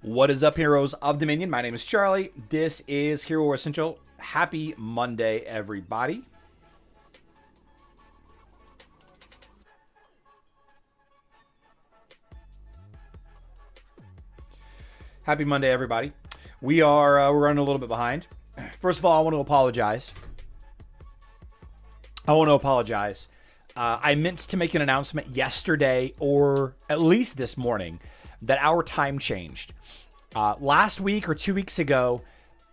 What is up, heroes of Dominion? My name is Charlie. This is Hero War Essential. Happy Monday, everybody. Happy Monday, everybody. We're running a little bit behind. First of all, I want to apologize. I meant to make an announcement yesterday, or at least this morning, that our time changed. Last week or 2 weeks ago,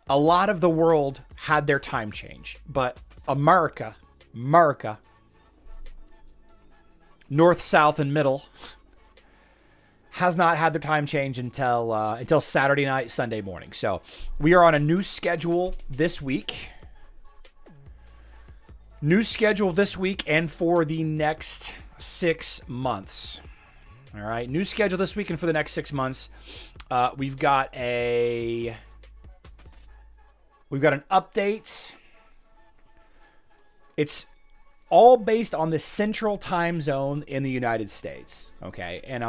a lot of the world had their time change, but America, North, South, and Middle, has not had their time change until Saturday night, Sunday morning. So we are on a new schedule this week. And for the next 6 months. All right, new schedule this week and for the next 6 months. We've got an update. It's all based on the central time zone in the United States. Okay, and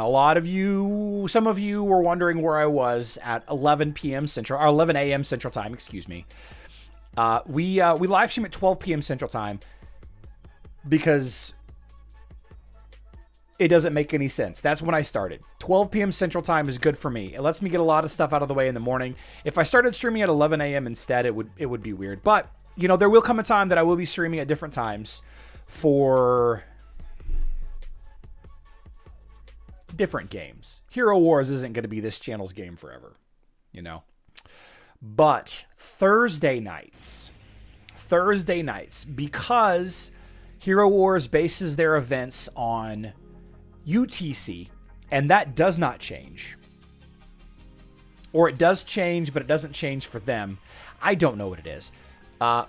some of you were wondering where I was at 11 p.m. Central, or 11 a.m. Central Time. Excuse me. We live stream at 12 p.m. Central Time because it doesn't make any sense. That's when I started. 12 p.m. Central Time is good for me. It lets me get a lot of stuff out of the way in the morning. If I started streaming at 11 a.m. instead, it would be weird. But, you know, there will come a time that I will be streaming at different times for different games. Hero Wars isn't going to be this channel's game forever, you know. But Thursday nights, because Hero Wars bases their events on UTC, and that does not change. Or it does change, but it doesn't change for them. I don't know what it is.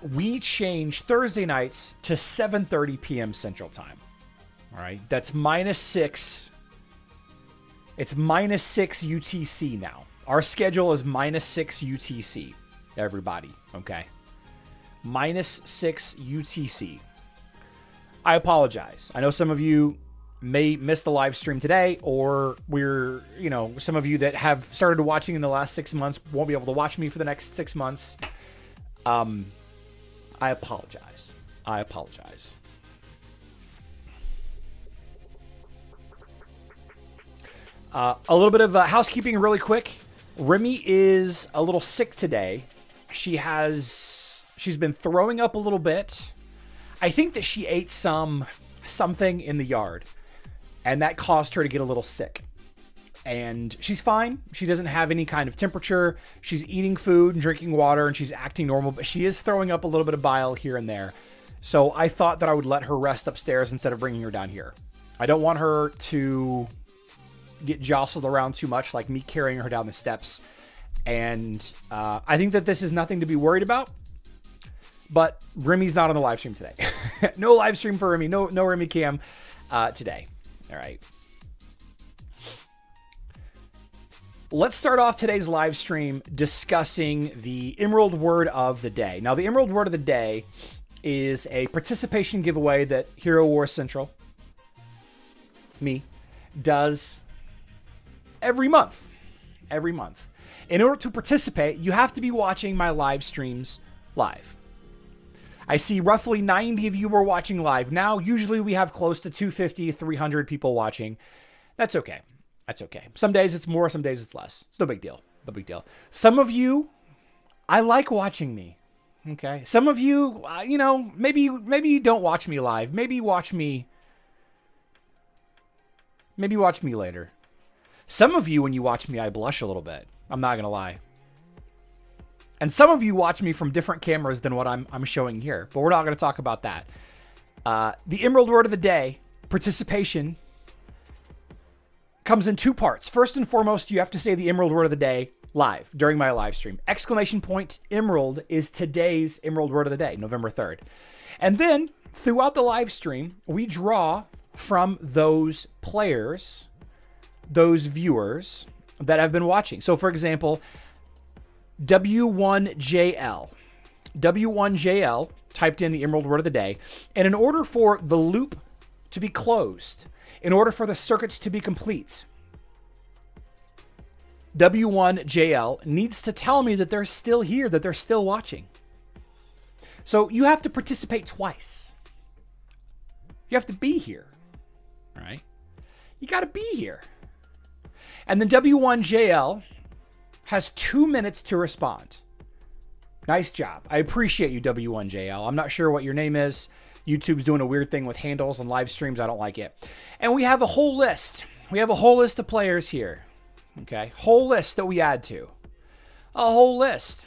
We change Thursday nights to 7:30 p.m. Central Time. All right, that's -6. It's -6 UTC now. Our schedule is -6 UTC, everybody, okay? -6 UTC. I apologize. I know some of you may miss the live stream today, or some of you that have started watching in the last 6 months won't be able to watch me for the next 6 months. I apologize. A little bit of housekeeping really quick. Remy is a little sick today. She's been throwing up a little bit. I think that she ate something in the yard, and that caused her to get a little sick. And she's fine. She doesn't have any kind of temperature. She's eating food and drinking water, and she's acting normal, but she is throwing up a little bit of bile here and there. So I thought that I would let her rest upstairs instead of bringing her down here. I don't want her to get jostled around too much, like me carrying her down the steps. And I think that this is nothing to be worried about. But Remy's not on the live stream today. No live stream for Remy. No Remy cam today. All right. Let's start off today's live stream discussing the Emerald Word of the Day. Now, the Emerald Word of the Day is a participation giveaway that Hero War Central, me, does every month. Every month. In order to participate, you have to be watching my live streams live. I see roughly 90 of you are watching live now. Usually we have close to 250, 300 people watching. That's okay. Some days it's more, some days it's less. It's no big deal. Some of you, I like watching me. Okay. Some of you, maybe you don't watch me live. Maybe watch me later. Some of you, when you watch me, I blush a little bit. I'm not going to lie. And some of you watch me from different cameras than what I'm showing here, but we're not going to talk about that. The Emerald Word of the Day participation comes in two parts. First and foremost, you have to say the Emerald Word of the Day live during my live stream. Exclamation point Emerald is today's Emerald Word of the Day, November 3rd. And then throughout the live stream, we draw from those players, those viewers that have been watching. So for example, W1JL typed in the Emerald Word of the Day. And in order for the loop to be closed, in order for the circuits to be complete, W1JL needs to tell me that they're still here, that they're still watching. So you have to participate twice. You have to be here, right? You got to be here. And then W1JL has 2 minutes to respond. Nice job. I appreciate you, W1JL. I'm not sure what your name is. YouTube's doing a weird thing with handles and live streams. I don't like it. And we have a whole list. We have a whole list of players here. Okay, whole list that we add to. A whole list.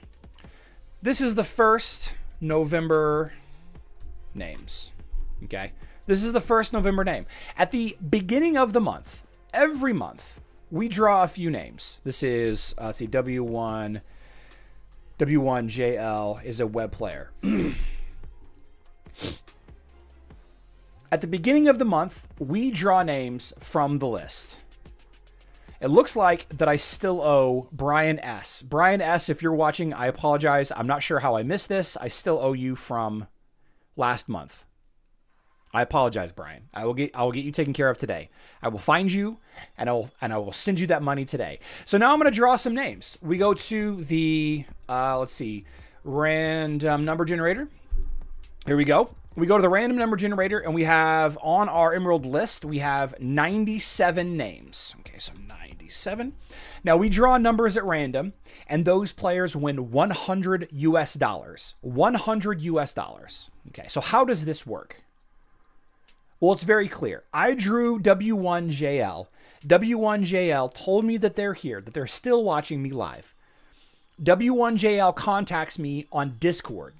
This is the first November names. Okay, this is the first November name. At the beginning of the month, every month, we draw a few names. This is, let's see, W1JL is a web player. At the beginning of the month, we draw names from the list. It looks like that I still owe Brian S. Brian S., if you're watching, I apologize. I'm not sure how I missed this. I still owe you from last month. I apologize, Brian. I will get you taken care of today. I will find you and I will send you that money today. So now I'm going to draw some names. We go to the let's see, random number generator. Here we go. We go to the random number generator and we have on our Emerald list, we have 97 names. Okay, so 97. Now we draw numbers at random and those players win $100 US. $100 US. Okay, so how does this work? Well, it's very clear. I drew W1JL. W1JL told me that they're here, that they're still watching me live. W1JL contacts me on Discord.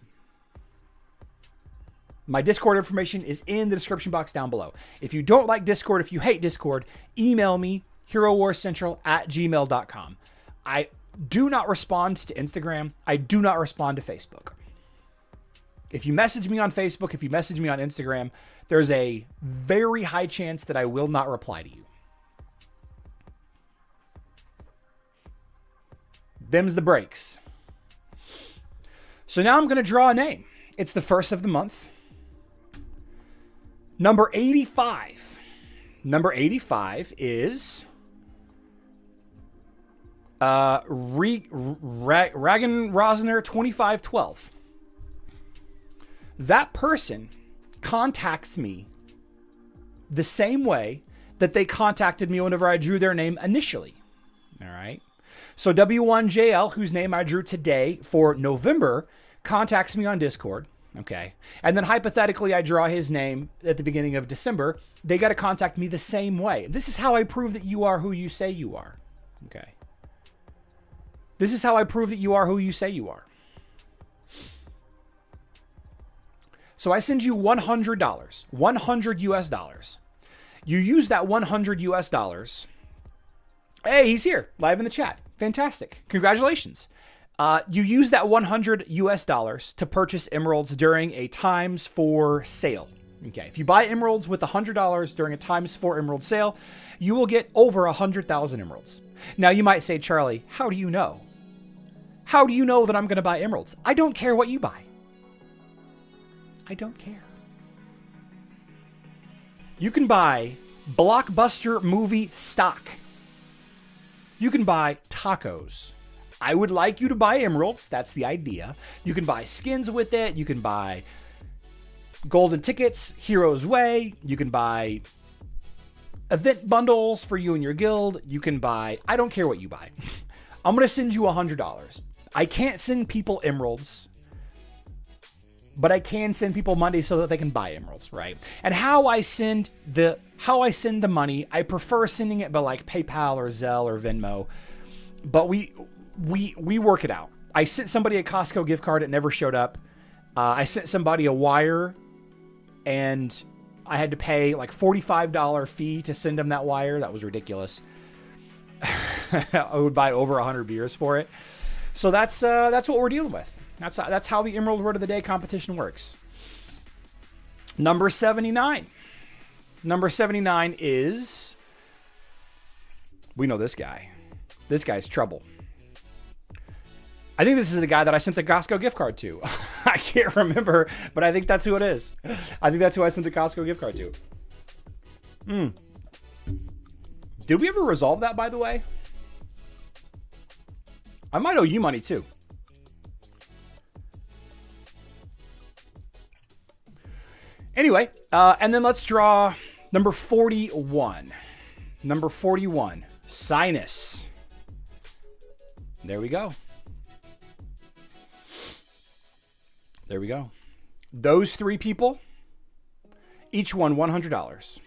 My Discord information is in the description box down below. If you don't like Discord, if you hate Discord, email me, herowarcentral@gmail.com. I do not respond to Instagram. I do not respond to Facebook. If you message me on Facebook, if you message me on Instagram, there's a very high chance that I will not reply to you. Them's the breaks. So now I'm going to draw a name. It's the first of the month. Number 85. Number 85 is Ragan Rosner 2512. That person contacts me the same way that they contacted me whenever I drew their name initially. All right. So W1JL, whose name I drew today for November, contacts me on Discord. Okay. And then hypothetically, I draw his name at the beginning of December. They got to contact me the same way. This is how I prove that you are who you say you are. Okay. This is how I prove that you are who you say you are. So I send you $100, $100 US. You use that $100 US. Hey, he's here, live in the chat. Fantastic. Congratulations. You use that $100 US to purchase emeralds during a ×4 sale. Okay, if you buy emeralds with $100 during a ×4 emerald sale, you will get over 100,000 emeralds. Now you might say, Charlie, how do you know? How do you know that I'm going to buy emeralds? I don't care what you buy. I don't care. You can buy blockbuster movie stock. You can buy tacos. I would like you to buy emeralds. That's the idea. You can buy skins with it. You can buy golden tickets, Hero's Way. You can buy event bundles for you and your guild. You can buy, I don't care what you buy. I'm going to send you $100. I can't send people emeralds, but I can send people money so that they can buy emeralds, right? And how I send the money, I prefer sending it by like PayPal or Zelle or Venmo, but we work it out. I sent somebody a Costco gift card, it never showed up. I sent somebody a wire, and I had to pay like $45 fee to send them that wire. That was ridiculous. I would buy over 100 beers for it. So that's what we're dealing with. That's how the Emerald Word of the Day competition works. Number 79. Number 79 is, we know this guy. This guy's trouble. I think this is the guy that I sent the Costco gift card to. I can't remember, but I think that's who it is. I think that's who I sent the Costco gift card to. Did we ever resolve that, by the way? I might owe you money too. Anyway, and then let's draw number 41. Number 41, sinus. There we go. There we go. Those three people, each won $100.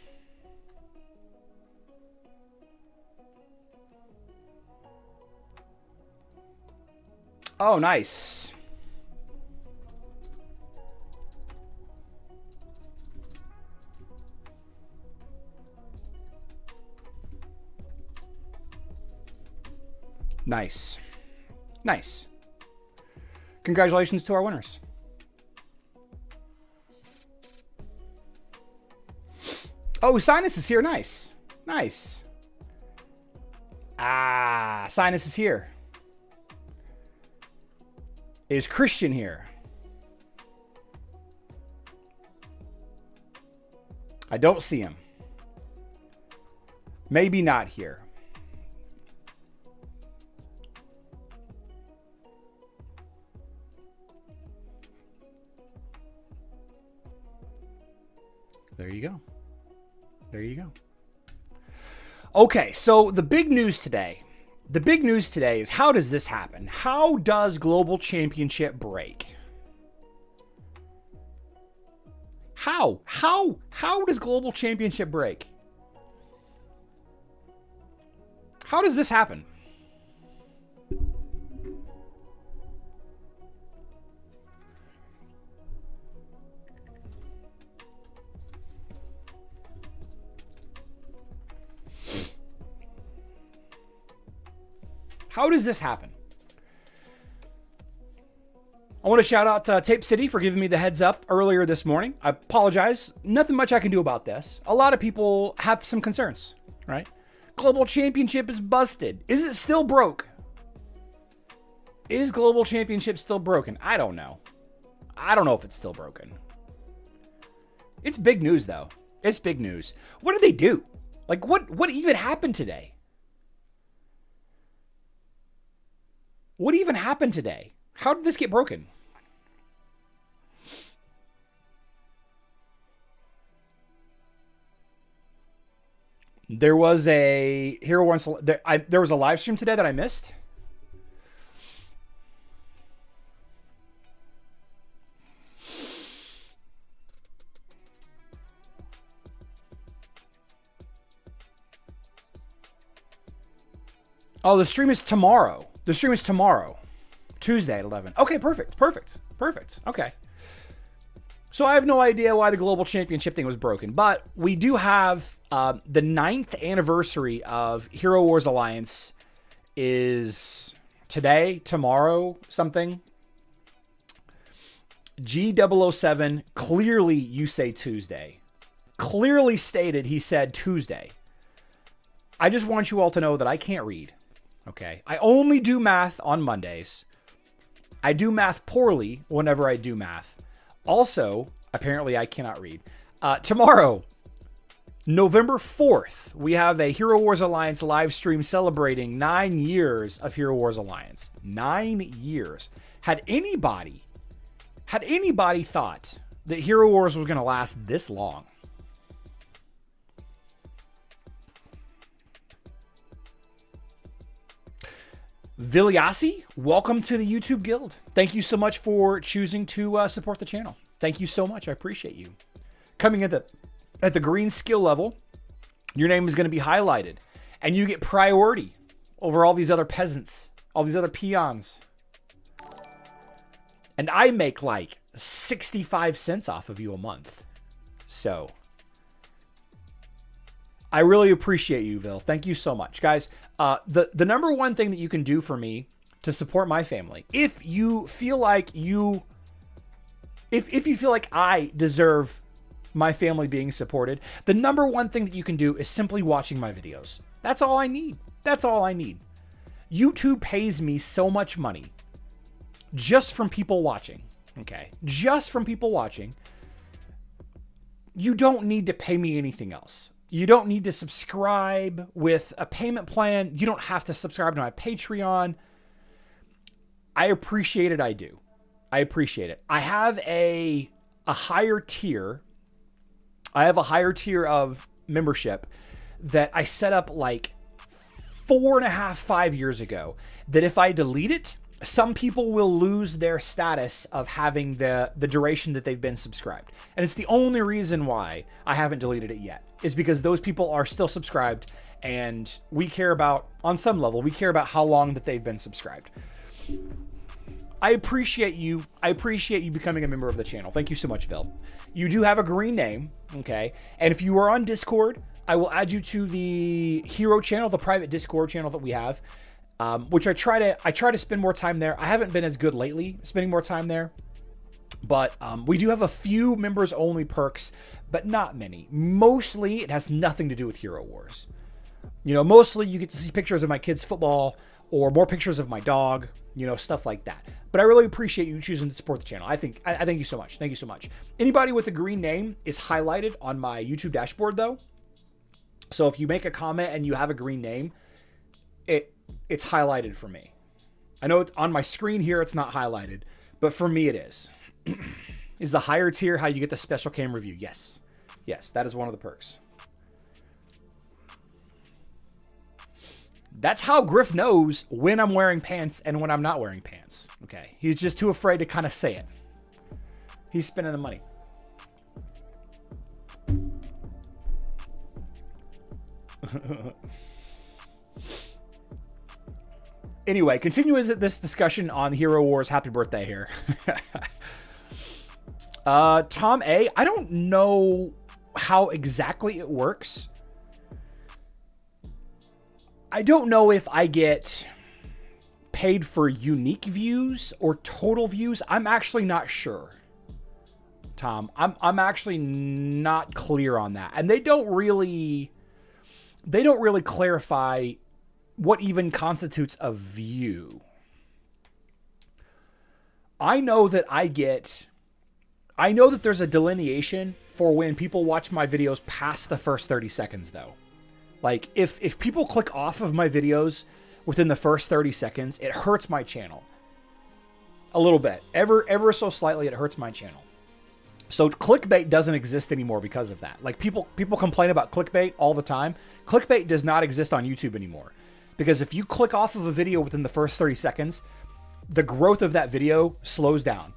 Oh, nice. Nice. Nice. Congratulations to our winners. Oh, Sinus is here. Nice. Nice. Ah, Sinus is here. Is Christian here? I don't see him. Maybe not here. There you go. There you go. Okay, so the big news today is, how does this happen? How does Global Championship break? How does Global Championship break? How does this happen? How does this happen? I want to shout out Tape City for giving me the heads up earlier this morning. I apologize. Nothing much I can do about this. A lot of people have some concerns, right? Global Championship is busted. Is it still broke? Is Global Championship still broken? I don't know. I don't know if it's still broken. It's big news, though. It's big news. What did they do? Like, what even happened today? What even happened today? How did this get broken? There was a Hero Wars. There was a live stream today that I missed. Oh, the stream is tomorrow. The stream is tomorrow, Tuesday at 11. Okay, perfect. Okay. So I have no idea why the Global Championship thing was broken, but we do have the 9th anniversary of Hero Wars Alliance is today, tomorrow, something. G007, clearly you say Tuesday. Clearly stated he said Tuesday. I just want you all to know that I can't read. Okay, I only do math on Mondays. I do math poorly whenever I do math. Also, apparently I cannot read. Tomorrow, November 4th, we have a Hero Wars Alliance live stream celebrating 9 years of Hero Wars Alliance. 9 years. Had anybody thought that Hero Wars was going to last this long? Viliasi, welcome to the YouTube Guild. Thank you so much for choosing to support the channel. Thank you so much. I appreciate you. Coming at the green skill level, your name is going to be highlighted, and you get priority over all these other peasants, all these other peons. And I make like 65 cents off of you a month. So I really appreciate you, Vil. Thank you so much. Guys, the number one thing that you can do for me to support my family, if you feel like if you feel like I deserve my family being supported, the number one thing that you can do is simply watching my videos. That's all I need. That's all I need. YouTube pays me so much money just from people watching. Okay? Just from people watching. You don't need to pay me anything else. You don't need to subscribe with a payment plan. You don't have to subscribe to my Patreon. I appreciate it. I do. I appreciate it. I have a higher tier. I have a higher tier of membership that I set up like 4.5, 5 years ago, that if I delete it, some people will lose their status of having the duration that they've been subscribed. And it's the only reason why I haven't deleted it yet, is because those people are still subscribed, and we care about, on some level, we care about how long that they've been subscribed. I appreciate you. I appreciate you becoming a member of the channel. Thank you so much, Phil. You do have a green name, okay? And if you are on Discord, I will add you to the Hero channel, the private Discord channel that we have, which I try to spend more time there. I haven't been as good lately spending more time there, but we do have a few members only perks, but not many. Mostly it has nothing to do with Hero Wars. You know, mostly you get to see pictures of my kids' football or more pictures of my dog, you know, stuff like that. But I really appreciate you choosing to support the channel. I thank you so much. Thank you so much. Anybody with a green name is highlighted on my YouTube dashboard though. So if you make a comment and you have a green name, it's highlighted for me. I know on my screen here it's not highlighted, but for me it is. Is the higher tier how you get the special cam review? Yes. Yes, that is one of the perks. That's how Griff knows when I'm wearing pants and when I'm not wearing pants. Okay. He's just too afraid to kind of say it. He's spending the money. Anyway, continuing this discussion on Hero Wars, happy birthday here. Tom A, I don't know how exactly it works. I don't know if I get paid for unique views or total views. I'm actually not sure, Tom. I'm actually not clear on that. And they don't really clarify what even constitutes a view. I know that there's a delineation for when people watch my videos past the first 30 seconds though. Like, if people click off of my videos within the first 30 seconds, it hurts my channel. A little bit. Ever so slightly, it hurts my channel. So clickbait doesn't exist anymore because of that. Like, people complain about clickbait all the time. Clickbait does not exist on YouTube anymore. Because if you click off of a video within the first 30 seconds, the growth of that video slows down.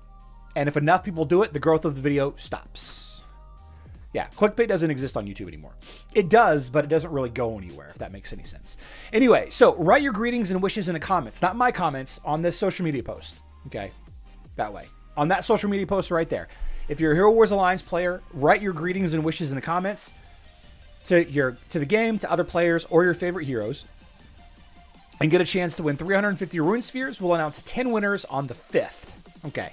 And if enough people do it, the growth of the video stops. Yeah, clickbait doesn't exist on YouTube anymore. It does, but it doesn't really go anywhere, if that makes any sense. Anyway, so write your greetings and wishes in the comments, not my comments, on this social media post. Okay, that way. On that social media post right there. If you're a Hero Wars Alliance player, write your greetings and wishes in the comments to the game, to other players, or your favorite heroes, and get a chance to win 350 Rune Spheres. We'll announce 10 winners on the 5th. Okay,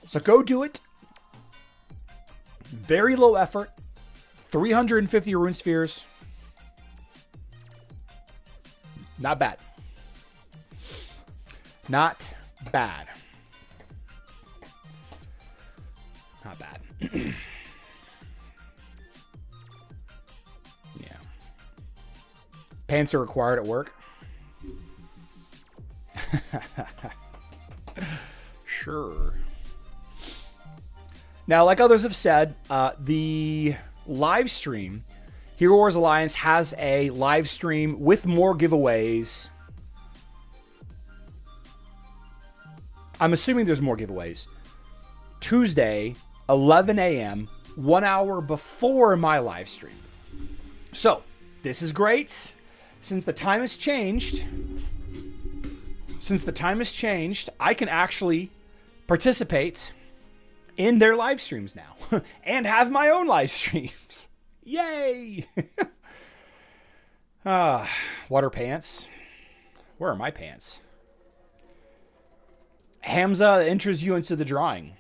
so go do it. Very low effort. 350 Rune Spheres. Not bad. Not bad. Not bad. Yeah. Pants are required at work. Sure. Now, like others have said, the live stream, Hero Wars Alliance has a live stream with more giveaways. I'm assuming there's more giveaways. Tuesday, 11 a.m., 1 hour before my live stream. So, this is great. Since the time has changed, I can actually participate in their live streams now and have my own live streams. Yay! Water pants. Where are my pants? Hamza enters you into the drawing.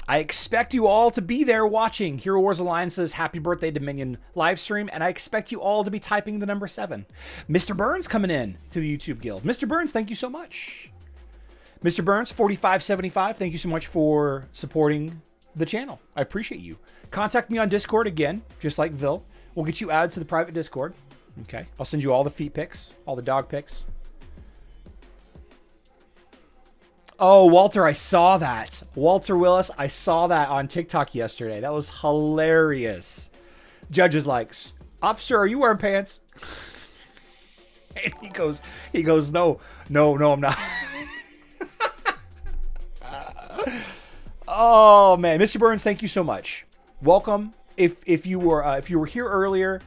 I expect you all to be there watching Hero Wars Alliance's Happy Birthday Dominion live stream, and I expect you all to be typing the number 7. Mr. Burns coming in to the YouTube Guild. Mr. Burns, thank you so much. Mr. Burns, 4575, thank you so much for supporting the channel. I appreciate you. Contact me on Discord again, just like Vil. We'll get you added to the private Discord. Okay. I'll send you all the feet pics, all the dog pics. Oh, Walter, I saw that. Walter Willis, I saw that on TikTok yesterday. That was hilarious. Judge is like, officer, are you wearing pants? And he goes, no, I'm not. Oh man, Mr. Burns, thank you so much. Welcome. If you were here earlier,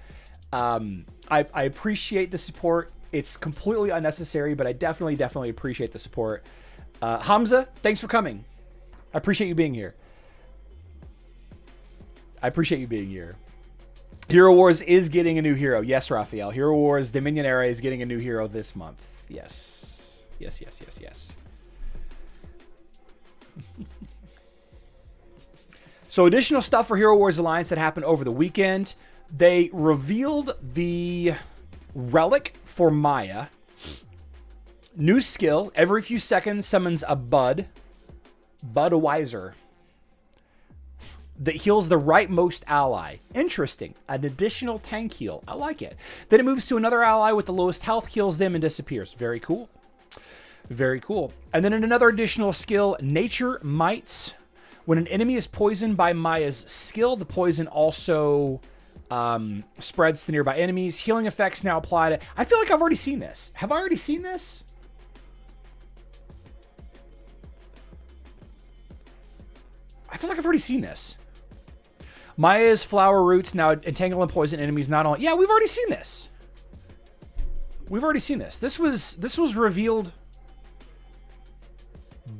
I appreciate the support. It's completely unnecessary, but I definitely appreciate the support. Hamza, thanks for coming. I appreciate you being here. Hero Wars is getting a new hero. Yes, Raphael. Hero Wars Dominion Era is getting a new hero this month. Yes. So additional stuff for Hero Wars Alliance that happened over the weekend. They revealed the relic for Maya. New skill. Every few seconds summons a Budweiser, that heals the rightmost ally. Interesting. An additional tank heal. I like it. Then it moves to another ally with the lowest health, heals them, and disappears. Very cool. And then in another additional skill, Nature Might. When an enemy is poisoned by Maya's skill, the poison also spreads to nearby enemies. Healing effects now apply to... I feel like I've already seen this. Have I already seen this? I feel like I've already seen this. Maya's flower roots now entangle and poison enemies not only... Yeah, we've already seen this. This was revealed...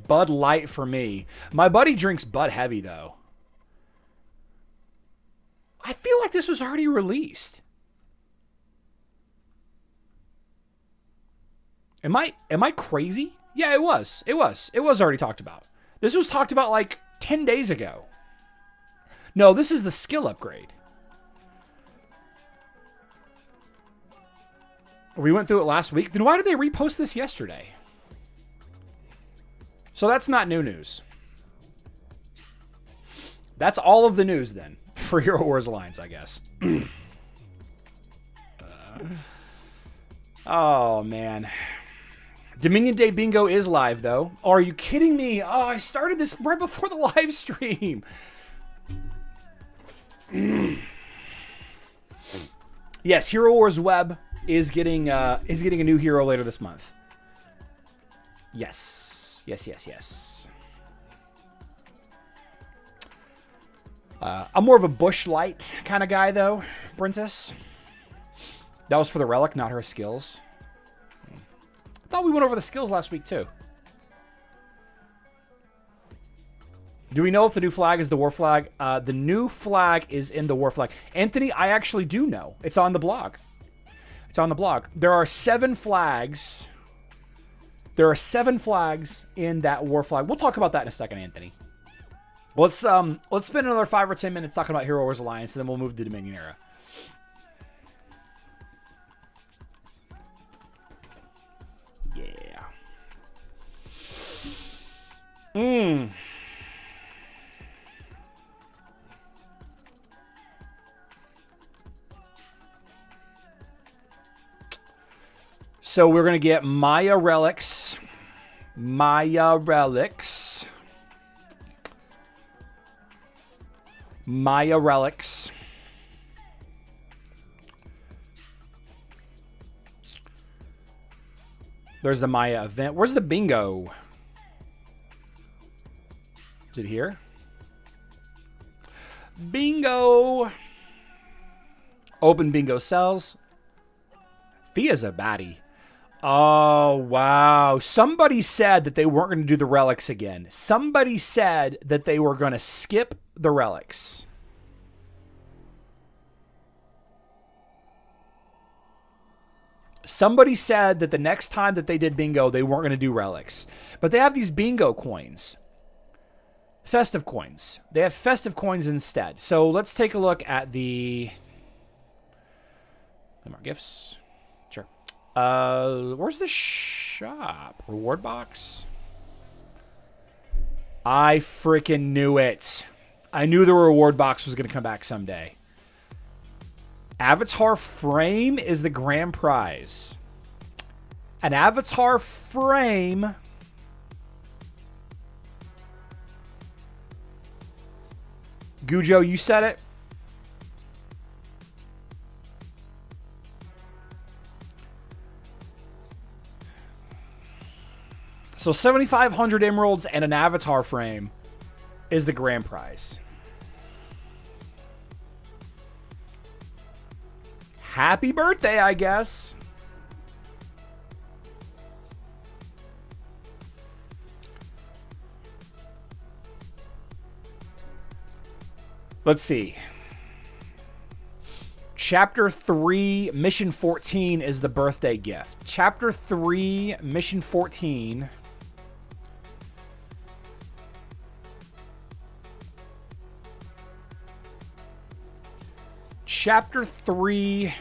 Bud Light for me. My buddy drinks Bud Heavy, though. I feel like this was already released. Am I crazy? Yeah, it was. It was already talked about. This was talked about like 10 days ago. No, this is the skill upgrade. We went through it last week. Then why did they repost this yesterday? So that's not new news. That's all of the news then for Hero Wars Alliance, I guess. Oh, man. Dominion Day Bingo is live, though. Oh, are you kidding me? Oh, I started this right before the live stream. Yes, Hero Wars Web is getting a new hero later this month. Yes. I'm more of a bush light kind of guy, though, Brentus. That was for the relic, not her skills. I thought we went over the skills last week, too. Do we know if the new flag is the war flag? The new flag is in the war flag. Anthony, I actually do know. It's on the blog. There are 7 flags. There are 7 flags in that war flag. We'll talk about that in a second, Anthony. Let's spend another 5 or 10 minutes talking about Hero Wars Alliance, and then we'll move to Dominion Era. Yeah. So we're going to get Maya Relics. There's the Maya event. Where's the bingo? Is it here? Bingo. Open bingo cells. Fia's a baddie. Oh, wow. Somebody said that they weren't going to do the relics again. Somebody said that they were going to skip the relics. Somebody said that the next time that they did bingo, they weren't going to do relics. But they have these bingo coins. Festive coins. They have festive coins instead. So let's take a look at the... More gifts. Sure. Where's the shop? Reward box? I freaking knew it. I knew the reward box was going to come back someday. Avatar frame is the grand prize. An avatar frame. Gujo, you said it. So 7,500 emeralds and an avatar frame is the grand prize. Happy birthday, I guess. Let's see. Chapter 3, Mission 14 is the birthday gift. Chapter 3, Mission 14. Chapter 3.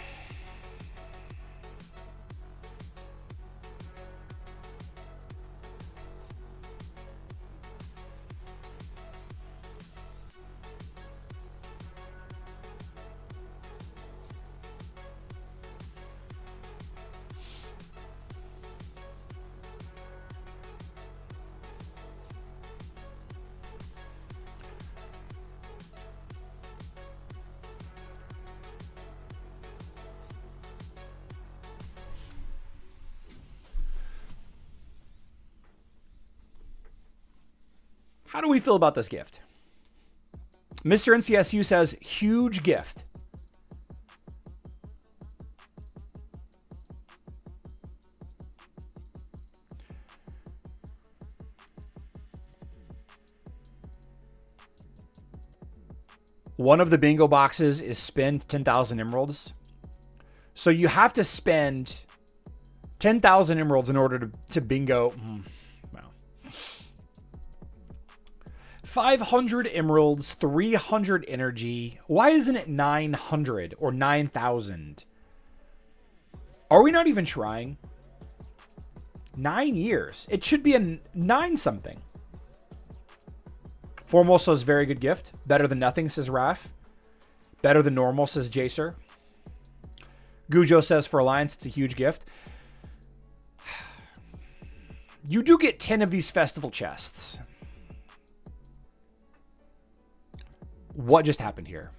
How do we feel about this gift? Mr. NCSU says, huge gift. One of the bingo boxes is spend 10,000 emeralds. So you have to spend 10,000 emeralds in order to bingo. 500 emeralds, 300 energy. Why isn't it 900 or 9,000? Are we not even trying? 9 years. It should be a 9 something. Formal says very good gift. Better than nothing, says Raf. Better than normal, says Jacer. Gujo says for Alliance, it's a huge gift. You do get 10 of these festival chests. What just happened here?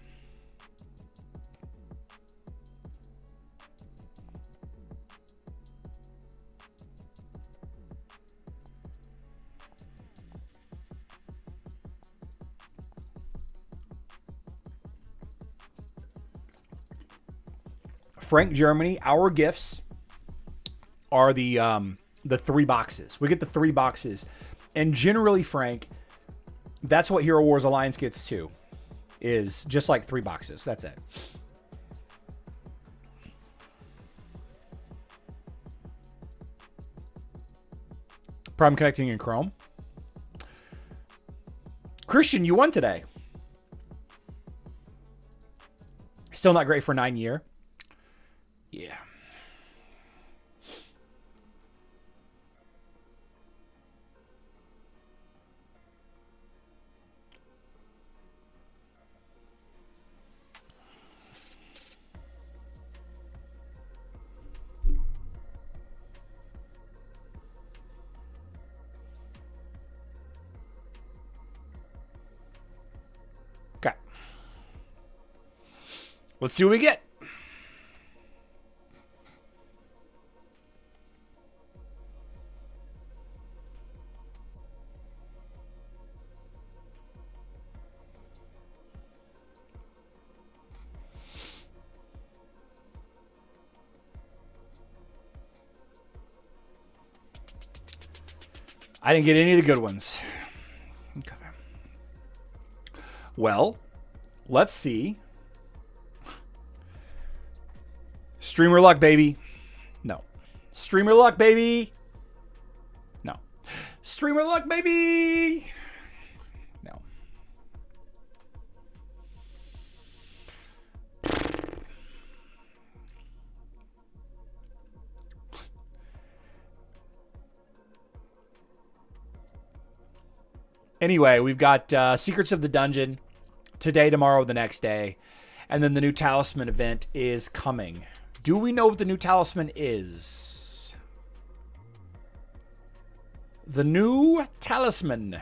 Frank Germany, our gifts are the 3 boxes. We get the 3 boxes. And generally, Frank, that's what Hero Wars Alliance gets too. Is just like 3 boxes. That's it. Problem connecting in Chrome. Christian, you won today. Still not great for 9 year. Yeah. Okay. Let's see what we get. I didn't get any of the good ones. Okay. Well, let's see. Streamer luck, baby. No. Streamer luck, baby. No. Streamer luck, baby. No. Anyway, we've got Secrets of the Dungeon today, tomorrow, the next day. And then the new talisman event is coming. Do we know what the new talisman is? The new talisman.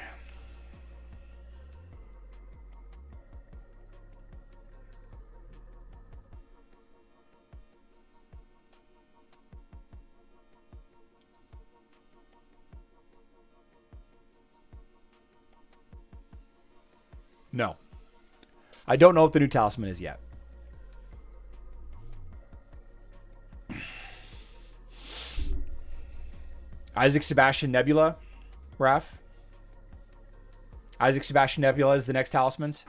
No. I don't know what the new talisman is yet. Isaac Sebastian Nebula, Raph. Isaac Sebastian Nebula is the next talismans.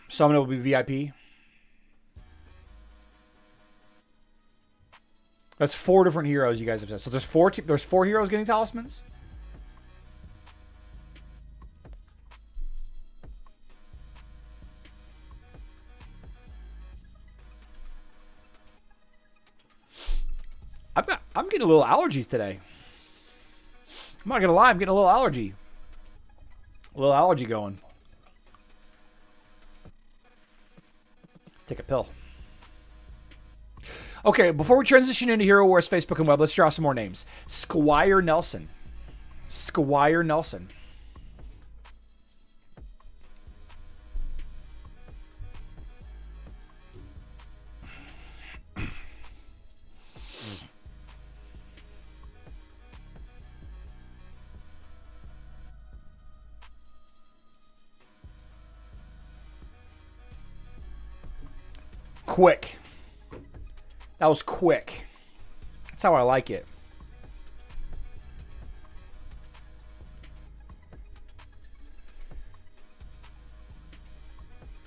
Summon will be VIP. That's 4 different heroes you guys have said. So there's 4 heroes getting talismans? I'm getting a little allergies today. I'm not gonna lie, I'm getting a little allergy. A little allergy going. Take a pill. Okay, before we transition into Hero Wars Facebook and web, let's draw some more names. Squire Nelson. Squire Nelson. Quick. That was quick. That's how I like it.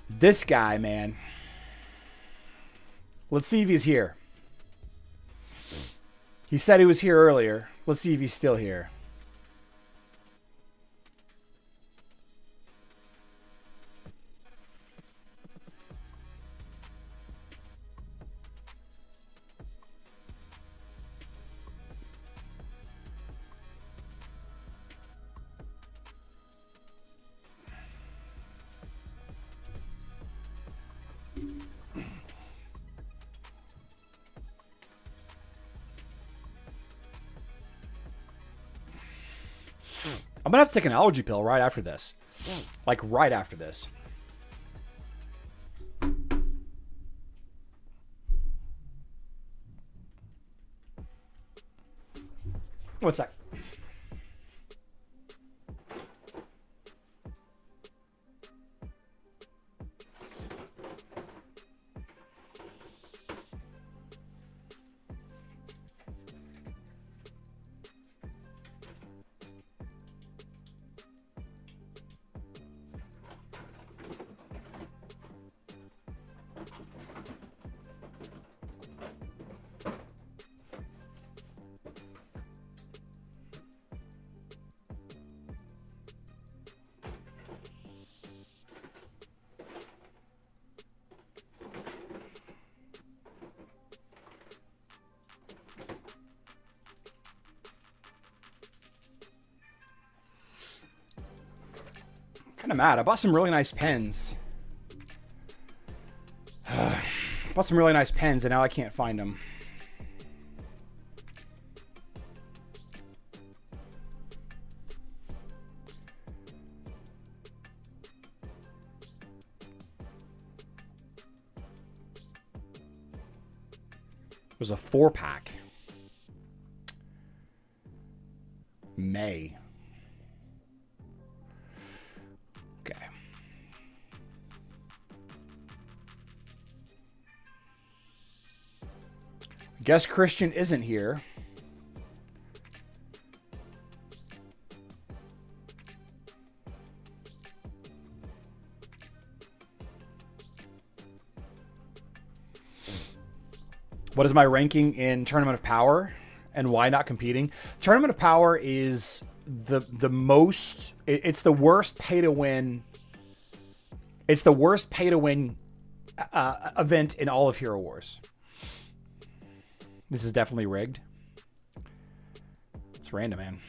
This guy, man. Let's see if he's here. He said he was here earlier. Let's see if he's still here. I'm going to have to take an allergy pill right after this. Like, right after this. One sec. Kind of mad. I bought some really nice pens. Bought some really nice pens and now I can't find them. It was a 4-pack. May. Okay. Guess Christian isn't here. What is my ranking in Tournament of Power and why not competing? Tournament of Power is the most, it's the worst pay to win. It's the worst pay to win event in all of Hero Wars. This is definitely rigged. It's random, man.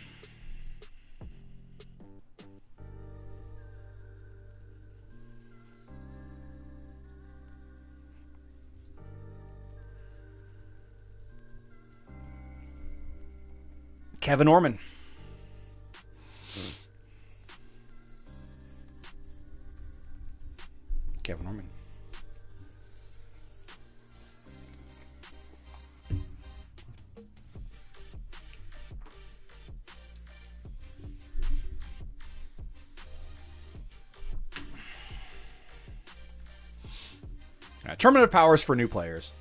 Kevin Orman. Kevin Orman. Tournament of Powers for new players.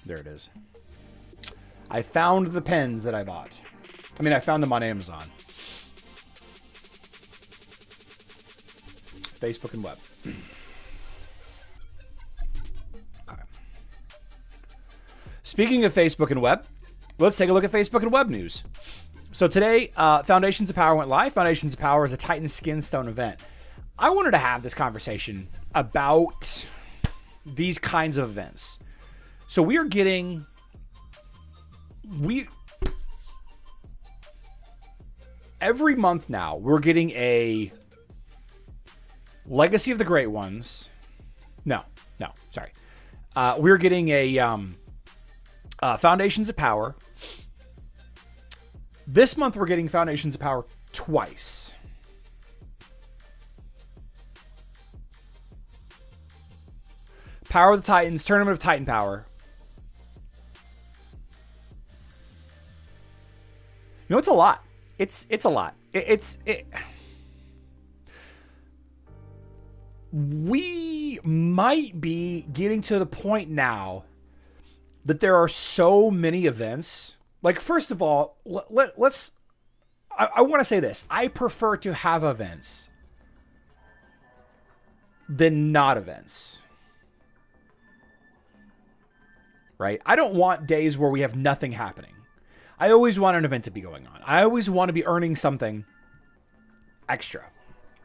There it is. I found the pens that I bought. I mean, I found them on Amazon. Facebook and web. Okay. Speaking of Facebook and web, let's take a look at Facebook and web news. So today, Foundations of Power went live. Foundations of Power is a Titan Skinstone event. I wanted to have this conversation about these kinds of events. So we are getting, every month now, we're getting a Legacy of the Great Ones. No, sorry. We're getting a Foundations of Power. This month we're getting Foundations of Power twice. Power of the Titans, Tournament of Titan Power. You know, it's a lot. It's a lot. We might be getting to the point now that there are so many events. Like, first of all, let's. I want to say this. I prefer to have events than not events. Right? I don't want days where we have nothing happening. I always want an event to be going on. I always want to be earning something extra,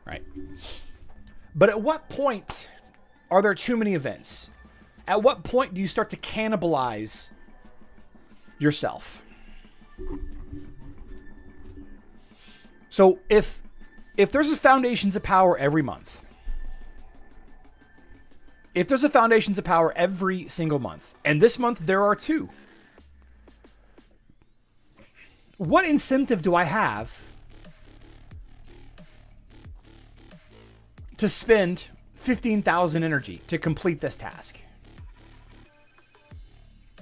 right? But at what point are there too many events? At what point do you start to cannibalize yourself? So if there's a Foundations of Power every month, if there's a Foundations of Power every single month, and this month there are 2, what incentive do I have to spend 15,000 energy to complete this task?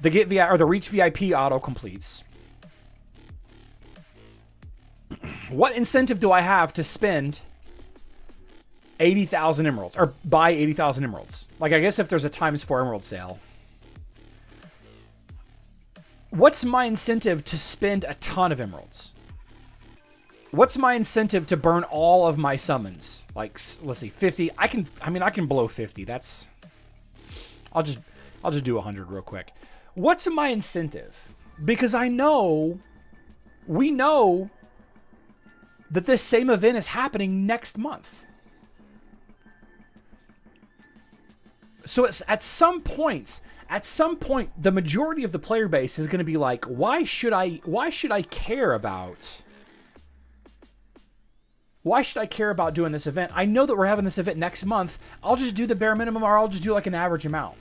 The Reach VIP auto completes. What incentive do I have to spend 80,000 emeralds or buy 80,000 emeralds? Like, I guess if there's a ×4 emerald sale. What's my incentive to spend a ton of emeralds? What's my incentive to burn all of my summons? Like, let's see, 50. I can blow 50. That's, I'll just do 100 real quick. What's my incentive? Because we know that this same event is happening next month. So it's at some point, the majority of the player base is going to be like, why should I care about doing this event? I know that we're having this event next month. I'll just do the bare minimum, or I'll just do like an average amount.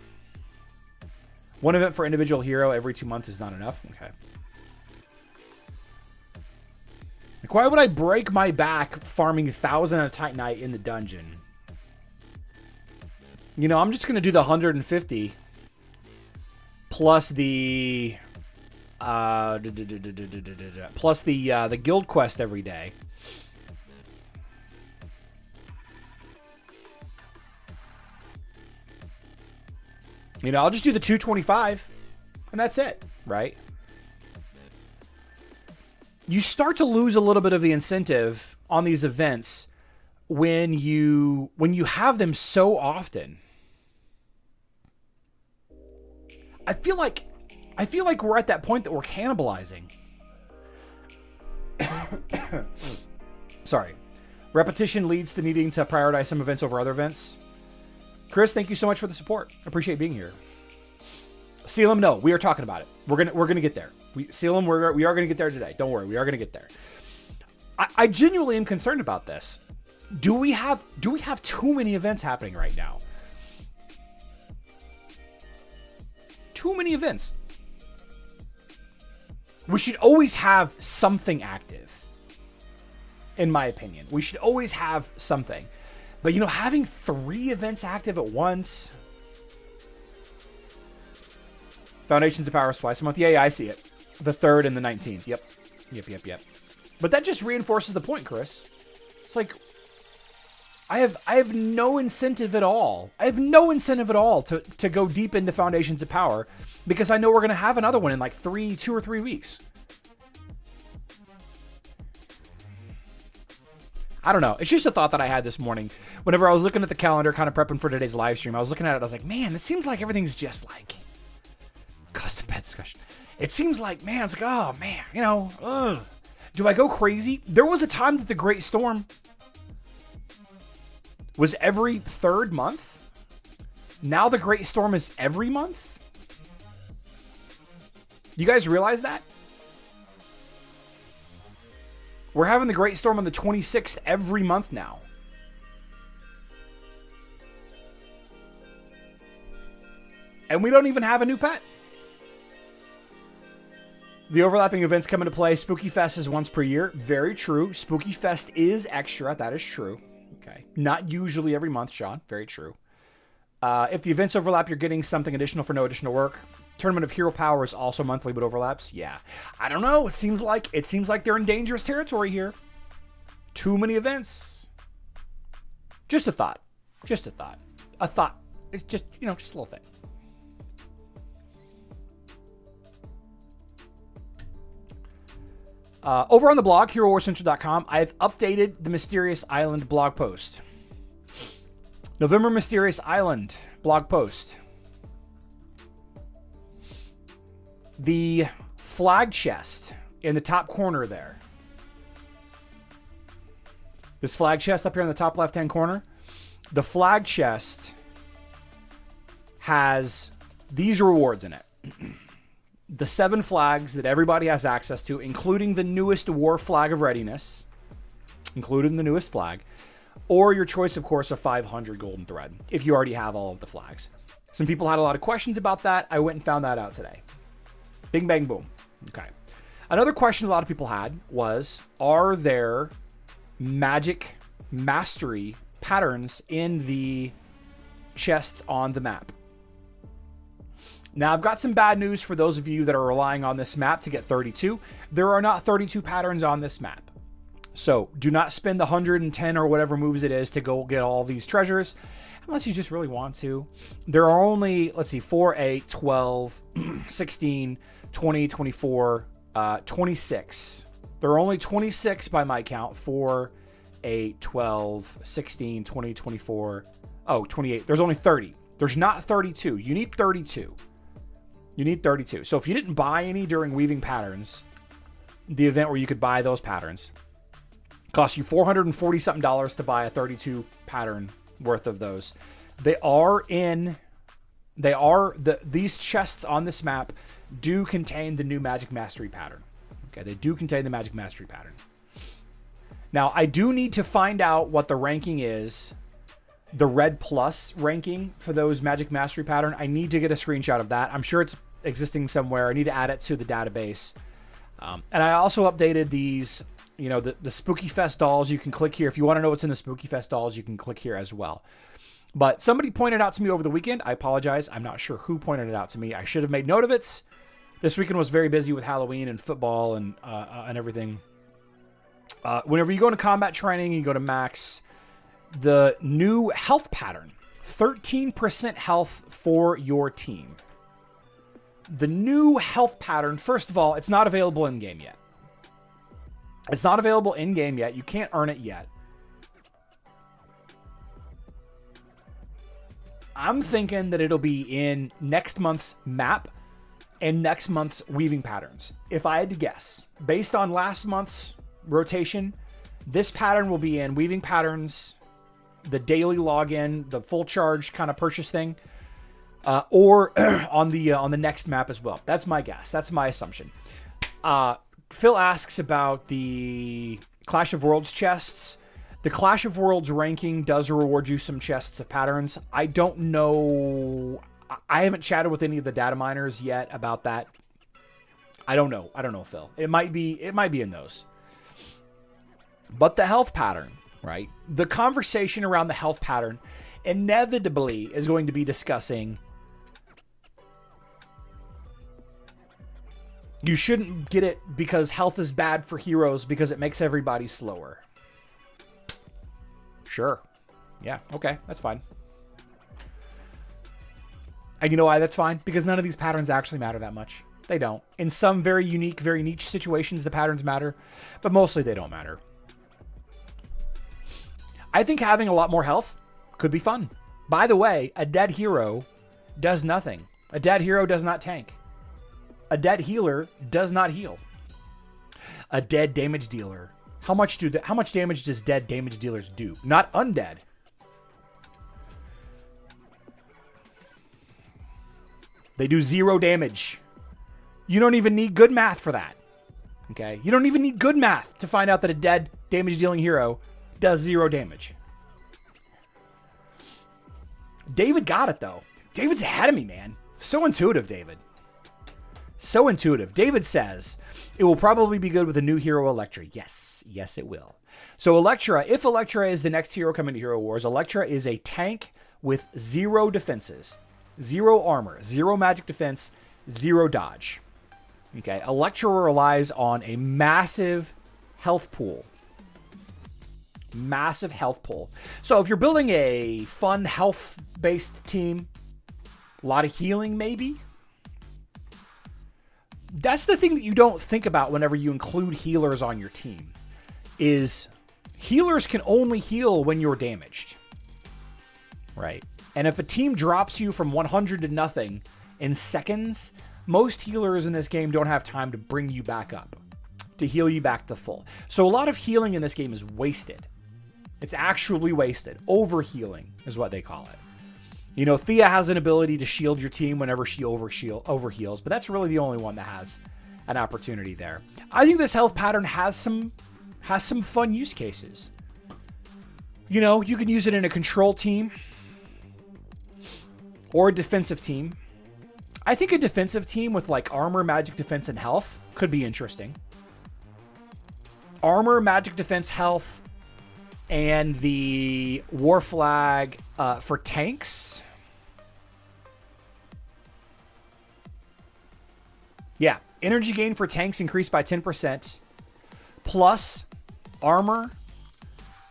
One event for individual hero every 2 months is not enough. Okay. Like, why would I break my back farming 1,000 on a Titanite in the dungeon? You know, I'm just going to do the 150 plus the the guild quest every day. You know, I'll just do the 225 and that's it, right? You start to lose a little bit of the incentive on these events when you have them so often. I feel like we're at that point that we're cannibalizing. Sorry. Repetition leads to needing to prioritize some events over other events. Chris, thank you so much for the support. I appreciate being here. Sealam, no, we are talking about it. We're gonna get there. Sealam, we are gonna get there today. Don't worry, we are gonna get there. I genuinely am concerned about this Do we have too many events happening right now? Too many events. We should always have something active. In my opinion, we should always have something. But having 3 events active at once. Foundations of Power is twice a month. Yeah, I see it. The 3rd and the 19th. Yep. But that just reinforces the point, Chris. It's like I have no incentive at all. I have no incentive at all to go deep into Foundations of Power because I know we're going to have another one in like 2 or 3 weeks. I don't know. It's just a thought that I had this morning. Whenever I was looking at the calendar, kind of prepping for today's live stream, I was looking at it. I was like, man, it seems like everything's just like custom pet discussion. It seems like, man, it's like, oh, man, Do I go crazy? There was a time that the Great Storm was every 3rd month. Now the Great Storm is every month. You guys realize that? We're having the Great Storm on the 26th every month now. And we don't even have a new pet. The overlapping events come into play. Spooky Fest is once per year. Very true. Spooky Fest is extra. That is true. Okay. Not usually every month, Sean. Very true. If the events overlap, you're getting something additional for no additional work. Tournament of Hero Power is also monthly, but overlaps. Yeah. I don't know. It seems like they're in dangerous territory here. Too many events. Just a thought. A thought. It's just, just a little thing. Over on the blog, HeroWarsCentral.com, I've updated the Mysterious Island blog post. November Mysterious Island blog post. The flag chest in the top corner there. This flag chest up here in the top left-hand corner. The flag chest has these rewards in it. The 7 flags that everybody has access to, including the newest War Flag of Readiness, including the newest flag, or your choice, of course, of 500 golden thread, if you already have all of the flags. Some people had a lot of questions about that. I went and found that out today. Bing, bang, boom. Okay. Another question a lot of people had was, are there magic mastery patterns in the chests on the map? Now, I've got some bad news for those of you that are relying on this map to get 32. There are not 32 patterns on this map. So do not spend the 110 or whatever moves it is to go get all these treasures, unless you just really want to. There are only, 4, 8, 12, 16, 20, 24, 26. There are only 26 by my count. 4, 8, 12, 16, 20, 24, 28. There's only 30. There's not 32. You need 32. So if you didn't buy any during Weaving Patterns, the event where you could buy those patterns, cost you $440 something to buy a 32 pattern worth of those. These chests on this map do contain the new Magic Mastery pattern. Okay, they do contain the Magic Mastery pattern. Now, I do need to find out what the ranking is, the Red Plus ranking for those Magic Mastery pattern. I need to get a screenshot of that. I'm sure it's existing somewhere. I need to add it to the database. And I also updated these, the Spooky Fest dolls. You can click here. If you want to know what's in the Spooky Fest dolls, you can click here as well. But somebody pointed out to me over the weekend. I apologize. I'm not sure who pointed it out to me. I should have made note of it. This weekend was very busy with Halloween and football and everything. Whenever you go into combat training, you go to max, the new health pattern, 13% health for your team. The new health pattern, first of all, it's not available in-game yet. You can't earn it yet. I'm thinking that it'll be in next month's map and next month's Weaving Patterns. If I had to guess, based on last month's rotation, this pattern will be in Weaving Patterns, the daily login, the full charge kind of purchase thing, or on the next map as well. That's my guess. That's my assumption. Phil asks about the Clash of Worlds chests. The Clash of Worlds ranking does reward you some chests of patterns. I don't know. I haven't chatted with any of the data miners yet about that. I don't know. I don't know, Phil. It might be in those. But the health pattern, right? The conversation around the health pattern inevitably is going to be discussing you shouldn't get it because health is bad for heroes because it makes everybody slower. Sure. Yeah, okay, that's fine. And you know why that's fine? Because none of these patterns actually matter that much. They don't. In some very unique, very niche situations, the patterns matter, but mostly they don't matter. I think having a lot more health could be fun. By the way, a dead hero does nothing. A dead hero does not tank. A dead healer does not heal. A dead damage dealer. How much damage does dead damage dealers do? Not undead. They do 0 damage. You don't even need good math for that. Okay? You don't even need good math to find out that a dead damage dealing hero does 0 damage. David got it though. David's ahead of me, man. So intuitive, David. So intuitive. David says, it will probably be good with a new hero, Electra. Yes. Yes, it will. So Electra, if Electra is the next hero coming to Hero Wars, Electra is a tank with 0 defenses, 0 armor, 0 magic defense, 0 dodge. Okay. Electra relies on a massive health pool. Massive health pool. So if you're building a fun health-based team, a lot of healing maybe. That's the thing that you don't think about whenever you include healers on your team, is healers can only heal when you're damaged. Right? And if a team drops you from 100 to nothing in seconds, most healers in this game don't have time to bring you back up, to heal you back to full. So a lot of healing in this game is wasted. It's actually wasted. Overhealing is what they call it. You know, Thea has an ability to shield your team whenever she overheals, but that's really the only one that has an opportunity there. I think this health pattern has some fun use cases. You know, you can use it in a control team or a defensive team. I think a defensive team with like armor, magic defense, and health could be interesting. Armor, magic defense, health, and the war flag for tanks. Yeah, energy gain for tanks increased by 10%, plus armor,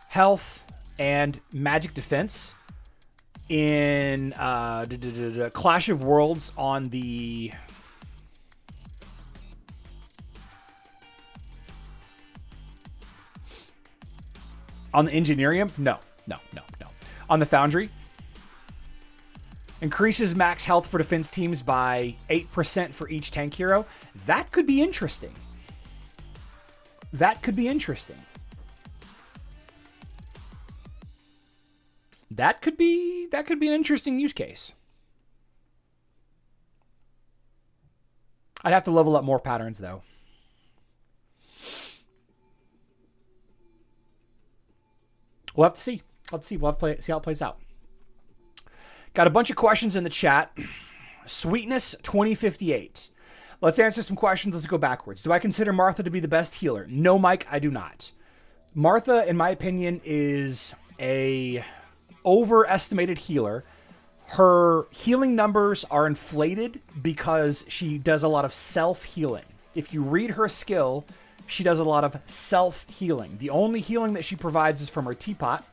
health, and magic defense in Clash of Worlds on the... On the Engineerium? No. On the Foundry? Increases max health for defense teams by 8% for each tank hero. That could be interesting. That could be an interesting use case. I'd have to level up more patterns though. We'll have to see. We'll have to see how it plays out. Got a bunch of questions in the chat. Sweetness 2058. Let's answer some questions. Let's go backwards. Do I consider Martha to be the best healer? No, Mike, I do not. Martha, in my opinion, is a overestimated healer. Her healing numbers are inflated because she does a lot of self-healing. If you read her skill, she does a lot of self-healing. The only healing that she provides is from her teapot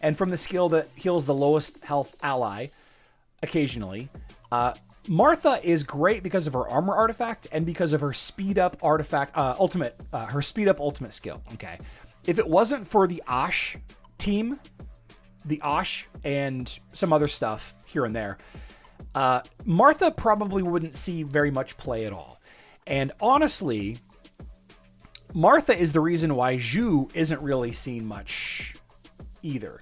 and from the skill that heals the lowest health ally occasionally. Martha is great because of her armor artifact and because of her speed up artifact, her speed up ultimate skill. Okay. If it wasn't for the Osh team, the Osh and some other stuff here and there, Martha probably wouldn't see very much play at all. And honestly, Martha is the reason why Zhu isn't really seen much either.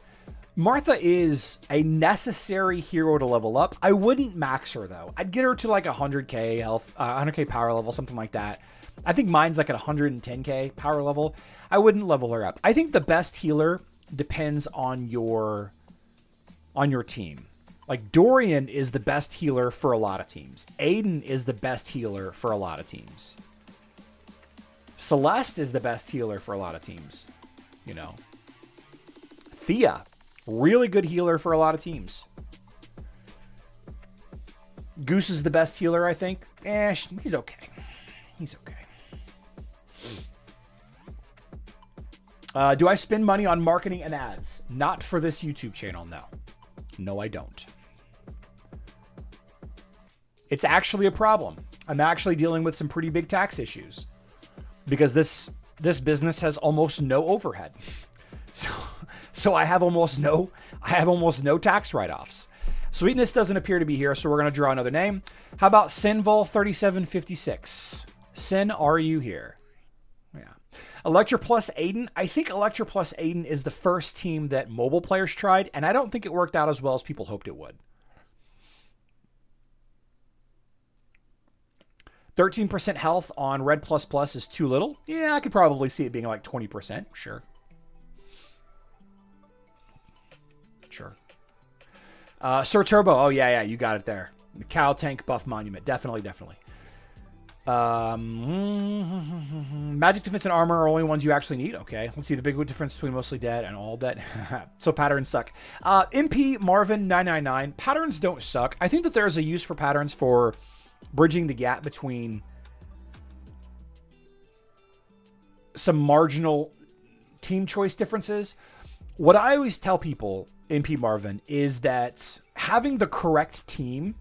Martha is a necessary hero to level up. I wouldn't max her though. I'd get her to like 100k health, 100k power level, something like that. I think mine's like at 110k power level. I wouldn't level her up. I think the best healer depends on your team. Like Dorian is the best healer for a lot of teams. Aiden is the best healer for a lot of teams. Celeste is the best healer for a lot of teams. You know. Thea, really good healer for a lot of teams. Goose is the best healer, I think. He's okay. He's okay. Do I spend money on marketing and ads? Not for this YouTube channel, no. No, I don't. It's actually a problem. I'm actually dealing with some pretty big tax issues because this business has almost no overhead. So I have almost no tax write-offs. Sweetness doesn't appear to be here, so we're going to draw another name. How about Sinvol3756? Sin, are you here? Yeah. Electra plus Aiden. I think Electra plus Aiden is the first team that mobile players tried, and I don't think it worked out as well as people hoped it would. 13% health on Red++ is too little. Yeah, I could probably see it being like 20%. Sure. Sure. Sir Turbo. Oh, yeah, you got it there. The Cow Tank Buff Monument. Definitely. Magic Defense and Armor are only ones you actually need. Okay. Let's see the big difference between mostly dead and all dead. So patterns suck. MP Marvin 999. Patterns don't suck. I think that there's a use for patterns for bridging the gap between some marginal team choice differences. What I always tell people, MP Marvin, is that having the correct team,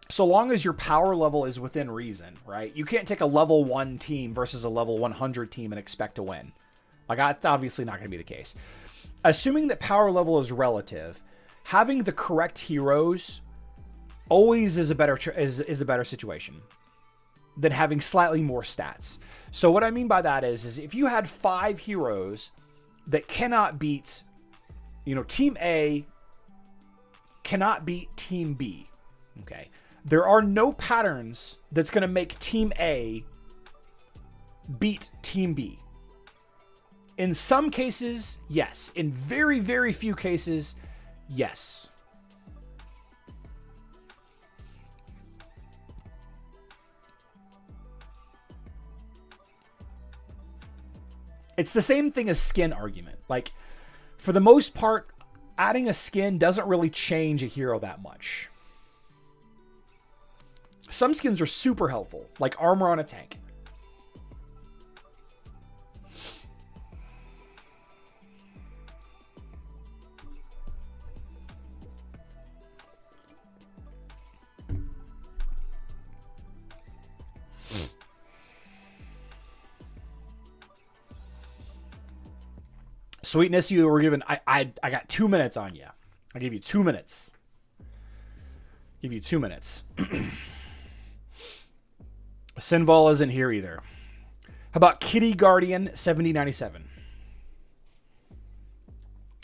so long as your power level is within reason, right? You can't take a level 1 team versus a level 100 team and expect to win. Like, that's obviously not going to be the case. Assuming that power level is relative, having the correct heroes always is a better situation than having slightly more stats. So what I mean by that is if you had 5 heroes that cannot beat, Team A cannot beat Team B, okay? There are no patterns that's going to make Team A beat Team B. In some cases, yes. In very, very few cases, yes. It's the same thing as skin argument. Like, for the most part, adding a skin doesn't really change a hero that much. Some skins are super helpful, like armor on a tank. Sweetness, you were given. I got 2 minutes on you. I gave you 2 minutes. Give you 2 minutes. Sinval isn't here either. How about Kitty Guardian 7097?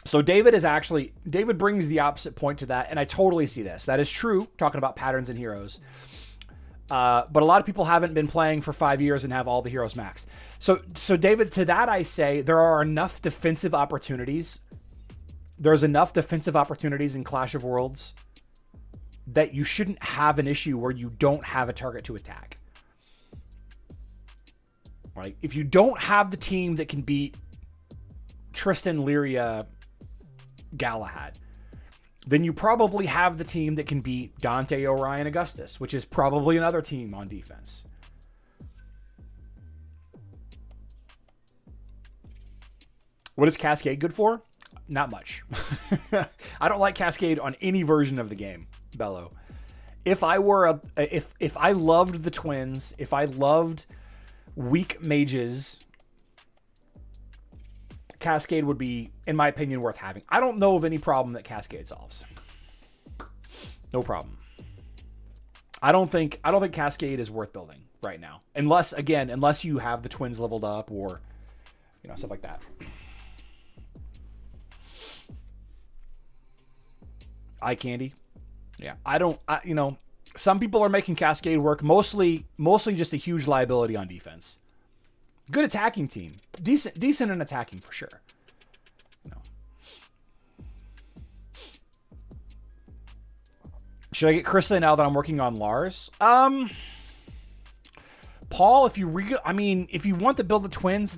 So David brings the opposite point to that, and I totally see this. That is true, talking about patterns and heroes. But a lot of people haven't been playing for 5 years and have all the heroes maxed. So David, to that I say there are enough defensive opportunities. There's enough defensive opportunities in Clash of Worlds that you shouldn't have an issue where you don't have a target to attack. Right? If you don't have the team that can beat Tristan, Lyria, Galahad, then you probably have the team that can beat Dante, Orion, Augustus, which is probably another team on defense. What is Cascade good for? Not much. I don't like Cascade on any version of the game, Bello. If I loved the twins, if I loved weak mages, Cascade would be, in my opinion, worth having. I don't know of any problem that Cascade solves. No problem. I don't think Cascade is worth building right now, unless you have the twins leveled up or stuff like that. Eye candy. Yeah, some people are making Cascade work, mostly just a huge liability on defense. Good attacking team. Decent in attacking for sure. Should I get Krista now that I'm working on Lars? Paul, if you if you want to build the twins,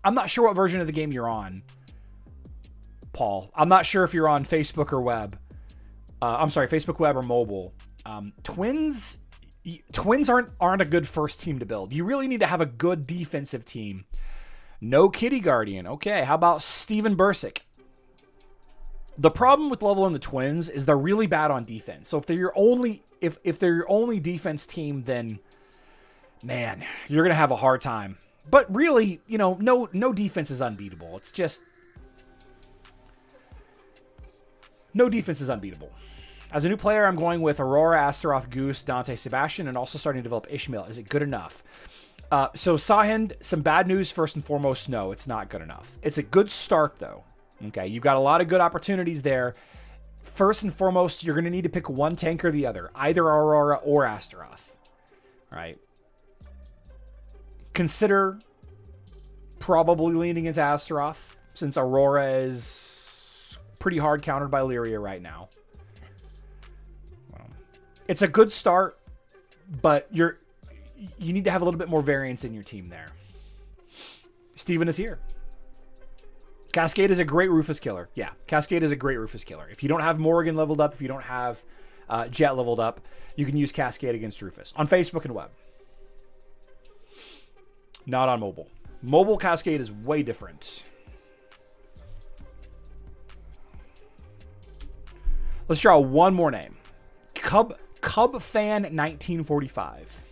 I'm not sure what version of the game you're on. Paul, I'm not sure if you're on Facebook or web. I'm sorry, Facebook, web, or mobile. Twins aren't a good first team to build. You really need to have a good defensive team. No Kitty Guardian. Okay, how about Steven Bursick? The problem with leveling the Twins is they're really bad on defense. So if they're your only defense team, then man, you're gonna have a hard time. But really, no defense is unbeatable. It's just no defense is unbeatable. As a new player, I'm going with Aurora, Astaroth, Goose, Dante, Sebastian, and also starting to develop Ishmael. Is it good enough? So Sahend, some bad news first and foremost. No, it's not good enough. It's a good start though. Okay, you've got a lot of good opportunities there. First and foremost, you're going to need to pick one tank or the other, either Aurora or Astaroth. All right. Consider probably leaning into Astaroth, since Aurora is pretty hard countered by Lyria right now. Well, it's a good start, but you need to have a little bit more variance in your team there. Steven is here. Cascade is a great Rufus killer. Yeah, Cascade is a great Rufus killer. If you don't have Morrigan leveled up, if you don't have Jet leveled up, you can use Cascade against Rufus on Facebook and web. Not on mobile. Mobile Cascade is way different. Let's draw one more name. Cub Fan 1945.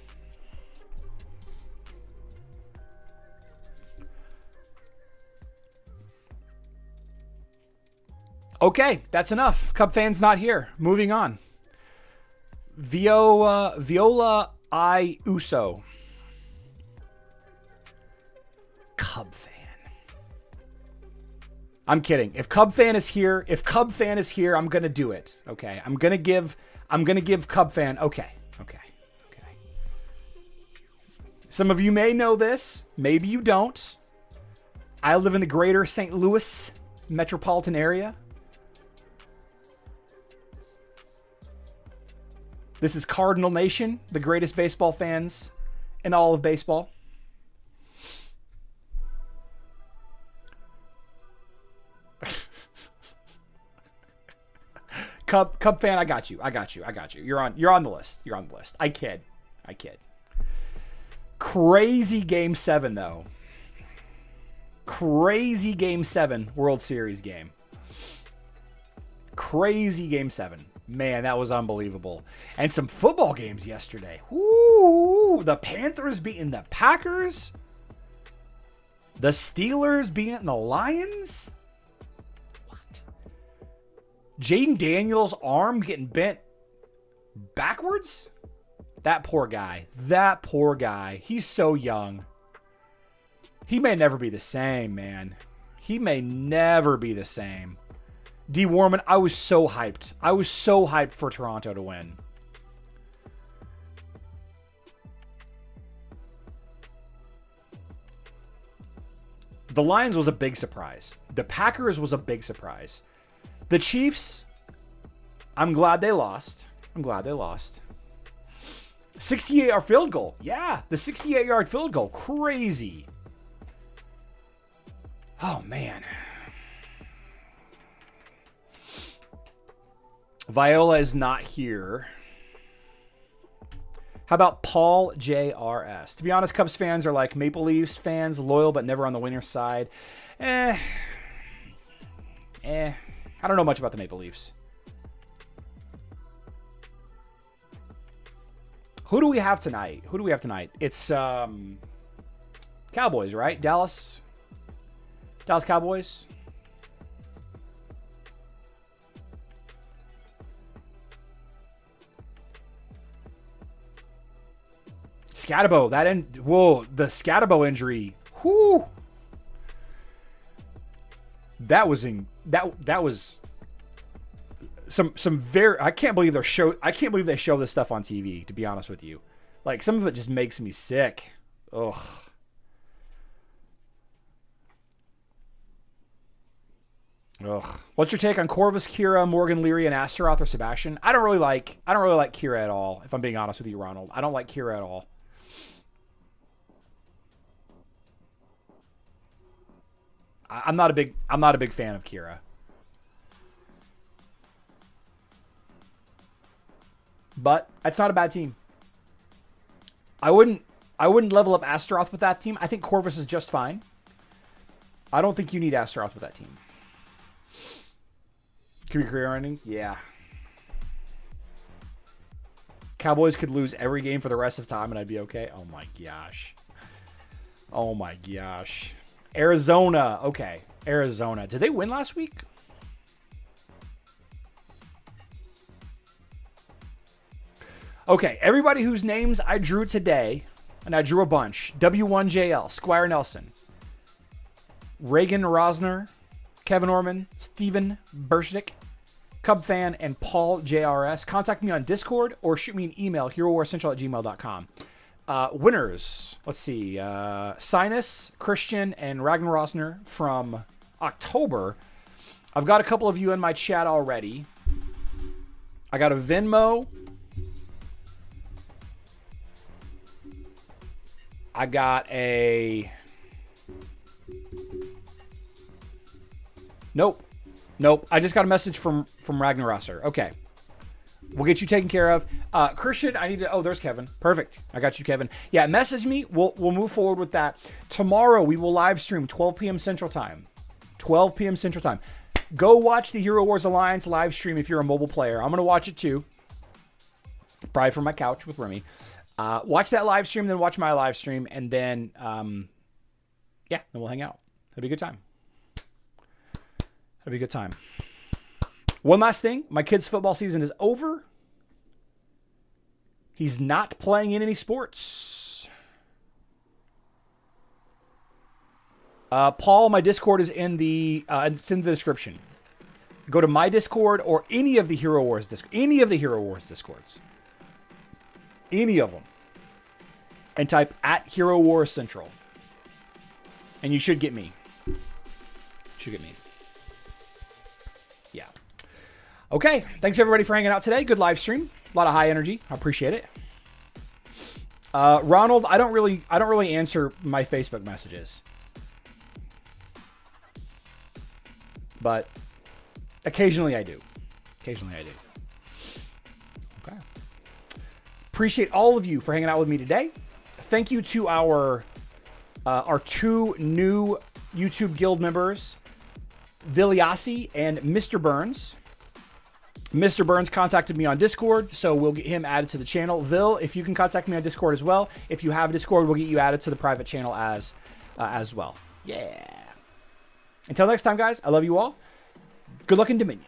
Okay, that's enough. Cub Fan's not here. Moving on. Viola I Uso. Cub Fan. I'm kidding. If Cub Fan is here, I'm gonna do it. Okay. I'm gonna give Cub Fan. Okay. Some of you may know this. Maybe you don't. I live in the greater St. Louis metropolitan area. This is Cardinal Nation, the greatest baseball fans in all of baseball. Cub Fan, I got you. You're on the list. I kid. Crazy Game 7 though. Crazy Game 7 World Series game. Crazy Game 7. Man, that was unbelievable. And some football games yesterday. Ooh, the Panthers beating the Packers. The Steelers beating the Lions. What? Jaden Daniels' arm getting bent backwards? That poor guy. He's so young. He may never be the same, man. He may never be the same. D. Warman, I was so hyped. For Toronto to win. The Lions was a big surprise. The Packers was a big surprise. The Chiefs, I'm glad they lost. 68-yard field goal. Yeah, the 68-yard field goal. Crazy. Oh, man. Viola is not here. How about Paul JRS? To be honest, Cubs fans are like Maple Leafs fans, loyal but never on the winner's side. I don't know much about the Maple Leafs. Who do we have tonight? It's Cowboys, right? Dallas Cowboys. Scatabo, the Scatabo injury. Whoo. That was some very, I can't believe they show this stuff on TV, to be honest with you. Like, some of it just makes me sick. Ugh. Ugh. What's your take on Corvus, Kira, Morgan Leary, and Astaroth or Sebastian? I don't really like Kira at all, if I'm being honest with you, Ronald. I don't like Kira at all. I'm not a big fan of Kira. But it's not a bad team. I wouldn't level up Astaroth with that team. I think Corvus is just fine. I don't think you need Astaroth with that team. Could be career ending? Yeah. Cowboys could lose every game for the rest of time and I'd be okay. Oh my gosh. Oh my gosh. Arizona. Okay. Arizona. Did they win last week? Okay. Everybody whose names I drew today, and I drew a bunch. W1JL, Squire Nelson, Reagan Rosner, Kevin Orman, Steven Bershnick, Cub Fan, and Paul JRS. Contact me on Discord or shoot me an email, herowarcentral@gmail.com. Winners, let's see, Sinus, Christian, and Ragnar Rosner from October. I've got a couple of you in my chat already. I got a Venmo. I got a... Nope. I just got a message from Ragnar Rosser. Okay. We'll get you taken care of. Christian, I need to... Oh, there's Kevin. Perfect. I got you, Kevin. Yeah, message me. We'll move forward with that. Tomorrow, we will live stream 12 p.m. Central Time. 12 p.m. Central Time. Go watch the Hero Wars Alliance live stream if you're a mobile player. I'm going to watch it too. Probably from my couch with Remy. Watch that live stream, then watch my live stream, and then, then we'll hang out. It'll be a good time. It'll be a good time. One last thing. My kid's football season is over. He's not playing in any sports. Paul, my Discord is in it's in the description. Go to my Discord or any of the Hero Wars Discords. Any of them. And type @Hero Wars Central. And you should get me. Yeah. Okay. Thanks everybody for hanging out today. Good live stream. A lot of high energy. I appreciate it. Ronald, I don't really answer my Facebook messages. But occasionally I do. Okay. Appreciate all of you for hanging out with me today. Thank you to our two new YouTube Guild members, Viliasi and Mr. Burns. Mr. Burns contacted me on Discord, so we'll get him added to the channel. Vil, if you can contact me on Discord as well. If you have a Discord, we'll get you added to the private channel as well. Yeah. Until next time, guys, I love you all. Good luck in Dominion.